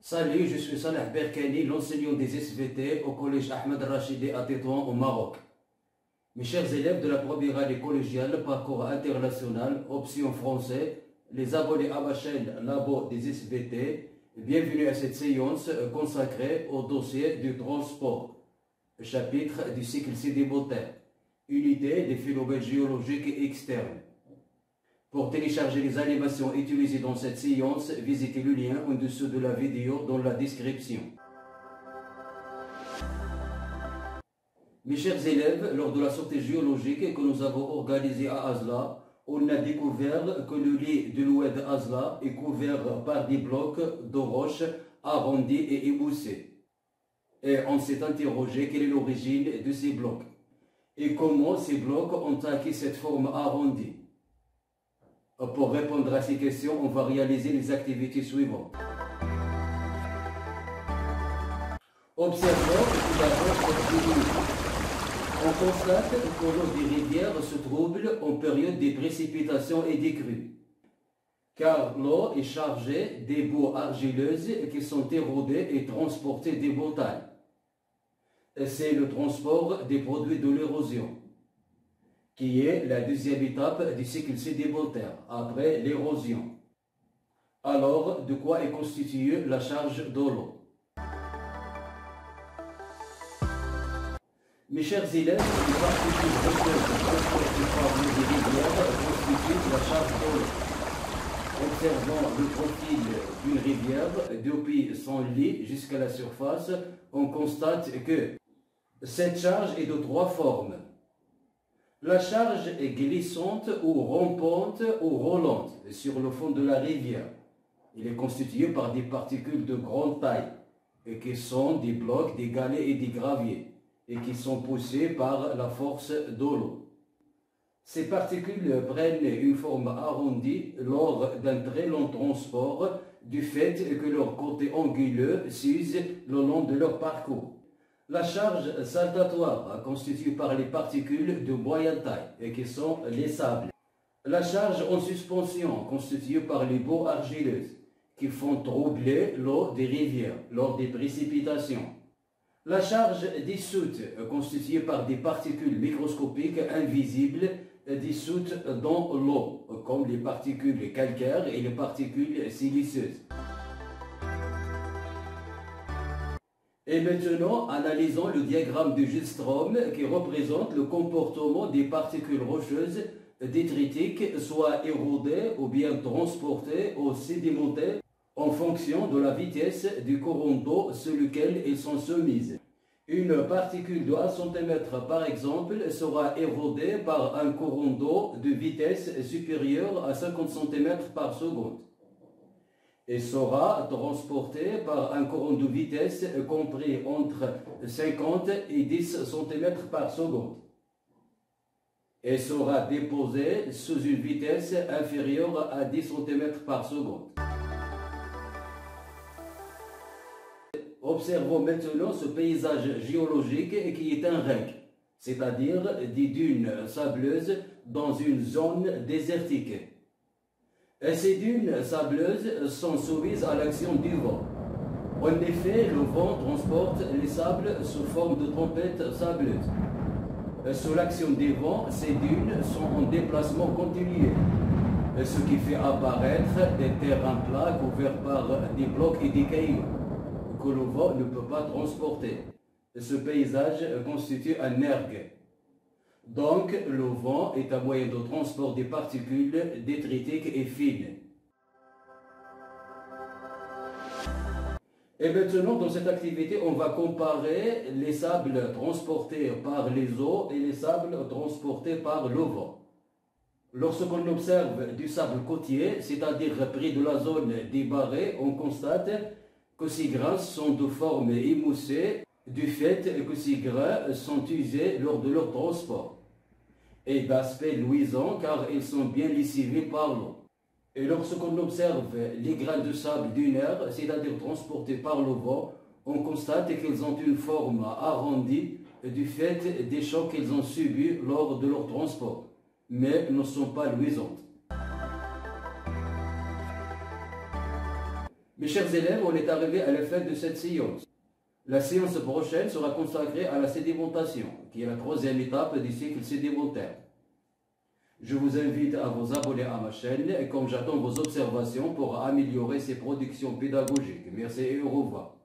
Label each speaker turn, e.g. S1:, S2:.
S1: Salut, je suis Salah Berkani, l'enseignant des SVT au collège Ahmed Rachidi à Tétouan au Maroc. Mes chers élèves de la première année collégiale, parcours international, option français, les abonnés à ma chaîne Labo des SVT, bienvenue à cette séance consacrée au dossier du transport, chapitre du cycle sédimentaire, unité des phénomènes géologiques externes. Pour télécharger les animations utilisées dans cette séance, visitez le lien en dessous de la vidéo dans la description. Mes chers élèves, lors de la sortie géologique que nous avons organisée à Azla, on a découvert que le lit de l'oued d'Azla est couvert par des blocs de roches arrondis et émoussés. Et on s'est interrogé quelle est l'origine de ces blocs et comment ces blocs ont acquis cette forme arrondie. Pour répondre à ces questions, on va réaliser les activités suivantes. Observons tout d'abord cette vidéo. On constate que l'eau des rivières se trouble en période de précipitations et des crues, car l'eau est chargée des boues argileuses qui sont érodées et transportées des montagnes. C'est le transport des produits de l'érosion, qui est la deuxième étape du cycle sédimentaire, après l'érosion. Alors, de quoi est constituée la charge de l'eau? Mes chers élèves, les particules rocheuses transportées par les rivières constituent la charge de l'eau. Observant le profil d'une rivière depuis son lit jusqu'à la surface, on constate que cette charge est de trois formes. La charge est glissante ou rampante ou roulante sur le fond de la rivière. Il est constitué par des particules de grande taille, et qui sont des blocs, des galets et des graviers, et qui sont poussés par la force de l'eau. Ces particules prennent une forme arrondie lors d'un très long transport du fait que leur côté anguleux s'use le long de leur parcours. La charge saltatoire constituée par les particules de moyenne taille et qui sont les sables. La charge en suspension constituée par les boues argileuses qui font troubler l'eau des rivières lors des précipitations. La charge dissoute constituée par des particules microscopiques invisibles dissoutes dans l'eau, comme les particules calcaires et les particules siliceuses. Et maintenant, analysons le diagramme de Gilstrom qui représente le comportement des particules rocheuses détritiques, soit érodées ou bien transportées ou sédimentées en fonction de la vitesse du courant d'eau sur lequel elles sont soumises. Une particule de 1 cm par exemple sera érodée par un courant d'eau de vitesse supérieure à 50 cm par seconde et sera transportée par un courant de vitesse compris entre 50 et 10 cm par seconde et sera déposée sous une vitesse inférieure à 10 cm par seconde. Observons maintenant ce paysage géologique qui est un REC, c'est-à-dire des dunes sableuses dans une zone désertique. Ces dunes sableuses sont soumises à l'action du vent. En effet, le vent transporte les sables sous forme de tempêtes sableuses. Sous l'action des vents, ces dunes sont en déplacement continuel, ce qui fait apparaître des terrains plats couverts par des blocs et des cailloux que le vent ne peut pas transporter. Ce paysage constitue un ergue. Donc, le vent est un moyen de transport des particules détritiques et fines. Et maintenant, dans cette activité, on va comparer les sables transportés par les eaux et les sables transportés par le vent. Lorsqu'on observe du sable côtier, c'est-à-dire près de la zone des barrés, on constate que ces grains sont de forme émoussée du fait que ces grains sont usés lors de leur transport et d'aspect luisant car ils sont bien lessivés par l'eau. Et lorsqu'on observe les grains de sable dunaire, c'est-à-dire transportés par le vent, on constate qu'ils ont une forme arrondie du fait des chocs qu'ils ont subis lors de leur transport, mais ne sont pas luisantes. Mes chers élèves, on est arrivé à la fin de cette séance. La séance prochaine sera consacrée à la sédimentation, qui est la troisième étape du cycle sédimentaire. Je vous invite à vous abonner à ma chaîne et comme j'attends vos observations pour améliorer ces productions pédagogiques. Merci et au revoir.